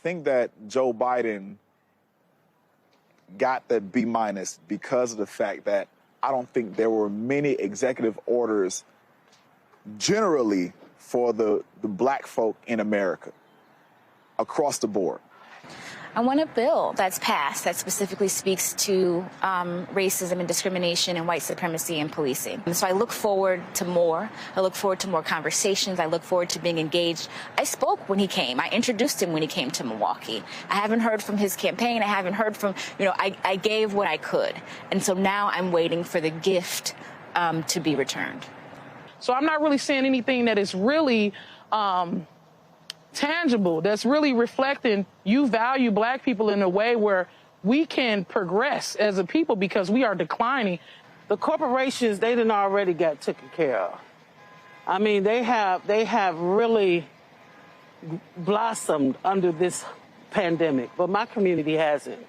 think that Joe Biden got that B- because of the fact that I don't think there were many executive orders generally for the black folk in America across the board. I want a bill that's passed that specifically speaks to racism and discrimination and white supremacy and policing. And so I look forward to more. I look forward to more conversations. I look forward to being engaged. I spoke when he came. I introduced him when he came to Milwaukee. I haven't heard from his campaign. I haven't heard from, I gave what I could. And so now I'm waiting for the gift to be returned. So I'm not really seeing anything that is really tangible, that's really reflecting you value black people in a way where we can progress as a people because we are declining. The corporations, they done already got taken care of. I mean, they have really blossomed under this pandemic, but my community hasn't.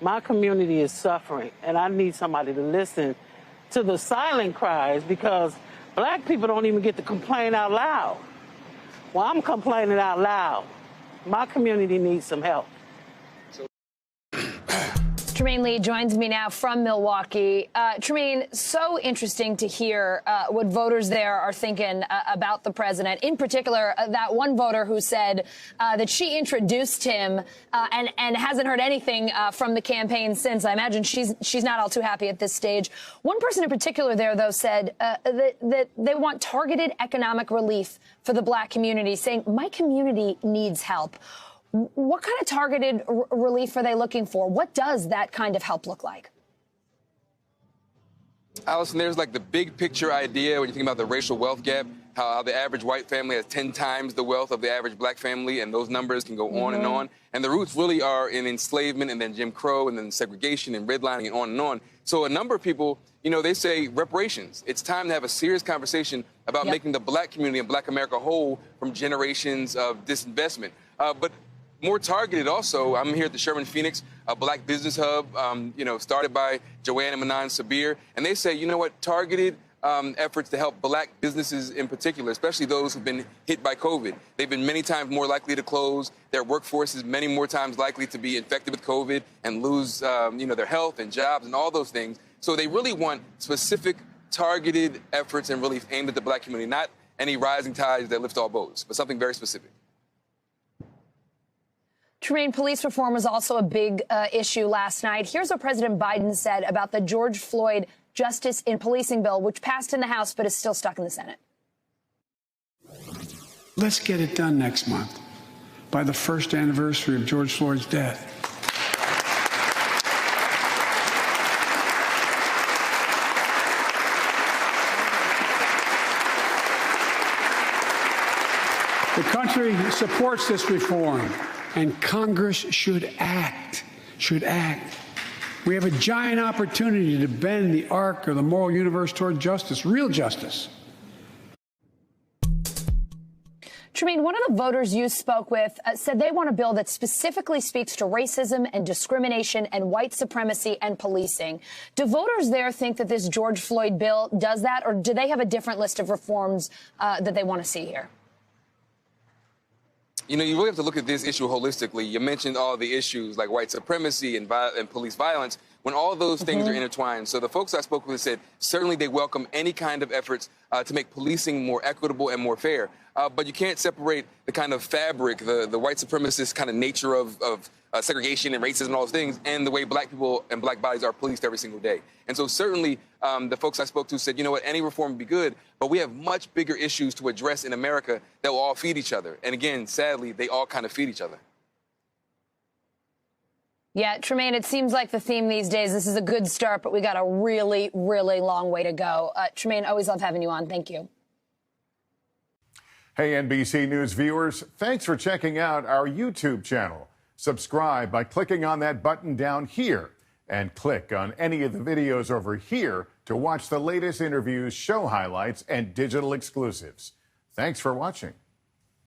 My community is suffering, and I need somebody to listen to the silent cries because black people don't even get to complain out loud. Well, I'm complaining out loud. My community needs some help. Trymaine Lee joins me now from Milwaukee. Trymaine, so interesting to hear what voters there are thinking about the president. In particular, that one voter who said that she introduced him and hasn't heard anything from the campaign since. I imagine she's not all too happy at this stage. One person in particular there, though, said that they want targeted economic relief for the black community, saying, my community needs help. What kind of targeted relief are they looking for? What does that kind of help look like? Allison, there's like the big picture idea when you think about the racial wealth gap, how the average white family has 10 times the wealth of the average black family, and those numbers can go on and on. And the roots really are in enslavement and then Jim Crow and then segregation and redlining and on and on. So a number of people, they say reparations. It's time to have a serious conversation about making the black community and black America whole from generations of disinvestment. But more targeted also, I'm here at the Sherman Phoenix, a black business hub, started by Joanne and Manan Sabir. And they say, targeted efforts to help black businesses in particular, especially those who've been hit by COVID. They've been many times more likely to close. Their workforce is many more times likely to be infected with COVID and lose, their health and jobs and all those things. So they really want specific targeted efforts and relief aimed at the black community, not any rising tides that lift all boats, but something very specific. Trymaine, police reform was also a big issue last night. Here's what President Biden said about the George Floyd Justice in Policing bill, which passed in the House but is still stuck in the Senate. Let's get it done next month, by the first anniversary of George Floyd's death. The country supports this reform. And Congress should act, We have a giant opportunity to bend the arc of the moral universe toward justice, real justice. Trymaine, one of the voters you spoke with said they want a bill that specifically speaks to racism and discrimination and white supremacy and policing. Do voters there think that this George Floyd bill does that, or do they have a different list of reforms that they want to see here? You really have to look at this issue holistically. You mentioned all the issues like white supremacy and police violence, when all of those things are intertwined. So the folks I spoke with said certainly they welcome any kind of efforts to make policing more equitable and more fair. But you can't separate the kind of fabric, the white supremacist kind of nature of segregation and racism and all those things, and the way black people and black bodies are policed every single day. And so certainly the folks I spoke to said, any reform would be good, but we have much bigger issues to address in America that will all feed each other. And again, sadly, they all kind of feed each other. Yeah, Trymaine, it seems like the theme these days, this is a good start, but we got a really, really long way to go. Trymaine, always love having you on. Thank you. Hey, NBC News viewers, thanks for checking out our YouTube channel. Subscribe by clicking on that button down here and click on any of the videos over here to watch the latest interviews, show highlights, and digital exclusives. Thanks for watching.